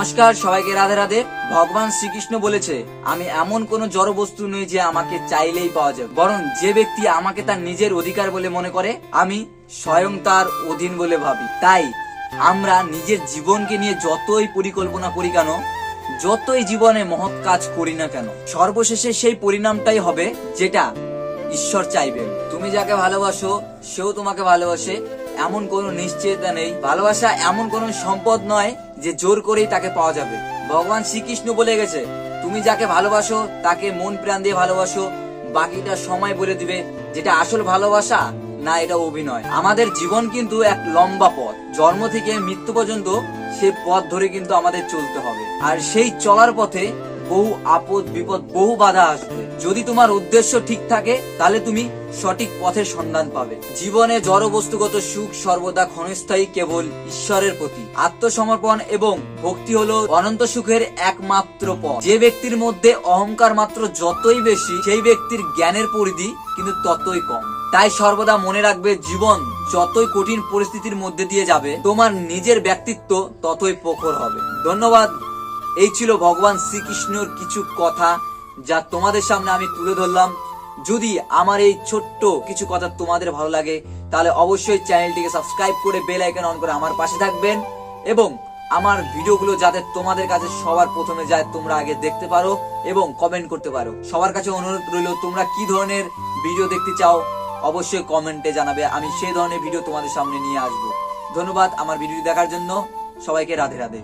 নমস্কার, সবাইকে রাধে রাধে। ভগবান শ্রীকৃষ্ণ বলেছে, আমি এমন কোন জড় বস্তু নই যে আমাকে চাইলেই পাওয়া যাবে, বরং যে ব্যক্তি আমাকে তার নিজের অধিকার বলে মনে করে আমি স্বয়ং তার অধীন বলে ভাবি। তাই আমরা নিজের জীবনকে নিয়ে যতই পরিকল্পনা করি কেন, যতই জীবনে মহৎ কাজ করি না কেন, সর্বশেষে সেই পরিণামটাই হবে যেটা ঈশ্বর চাইবেন। তুমি যাকে ভালোবাসো সেও তোমাকে ভালোবাসে, এমন কোনো নিশ্চয়তা নেই। ভালোবাসা এমন কোনো সম্পদ নয় যে জোর করেই তাকে পাওয়া যাবে। ভগবান শ্রীকৃষ্ণ বলে গেছে, তুমি যাকে ভালোবাসো তাকে মন প্রাণ দিয়ে ভালোবাসো, বাকিটা সময় বলে দিবে যেটা আসল ভালোবাসা না এটা অভিনয়। আমাদের জীবন কিন্তু এক লম্বা পথ, জন্ম থেকে মৃত্যু পর্যন্ত সে পথ ধরে কিন্তু আমাদের চলতে হবে। আর সেই চলার পথে বহু আপদ বিপদ, বহু বাধা আসবে। যদি তোমার উদ্দেশ্য ঠিক থাকে তাহলে তুমি সঠিক পথের সন্ধান পাবে। জীবনে জড় বস্তুগত সুখ সর্বদা ক্ষণস্থায়ী, কেবল ঈশ্বরের প্রতি আত্মসমর্পণ এবং ভক্তি হলো অনন্ত সুখের একমাত্র পথ। যে ব্যক্তির মধ্যে অহংকার মাত্র যতই বেশি, সেই ব্যক্তির জ্ঞানের পরিধি কিন্তু ততই কম। তাই সর্বদা মনে রাখবে, জীবন যতই কঠিন পরিস্থিতির মধ্যে দিয়ে যাবে, তোমার নিজের ব্যক্তিত্ব ততই প্রখর হবে। ধন্যবাদ। এই ছিল ভগবান শ্রীকৃষ্ণর কিছু কথা যা তোমাদের সামনে আমি তুলে ধরলাম। যদি আমার এই ছোট্ট কিছু কথা তোমাদের ভালো লাগে তাহলে অবশ্যই চ্যানেলটিকে সাবস্ক্রাইব করে বেল আইকন অন করে আমার পাশে থাকবেন, এবং আমার ভিডিওগুলো যাতে তোমাদের কাছে সবার প্রথমে যায়, তোমরা আগে দেখতে পারো এবং কমেন্ট করতে পারো। সবার কাছে অনুরোধ রইল, তোমরা কি ধরনের ভিডিও দেখতে চাও অবশ্যই কমেন্টে জানাবে, আমি সেই ধরনের ভিডিও তোমাদের সামনে নিয়ে আসবো। ধন্যবাদ আমার ভিডিও দেখার জন্য। সবাইকে রাধে রাধে।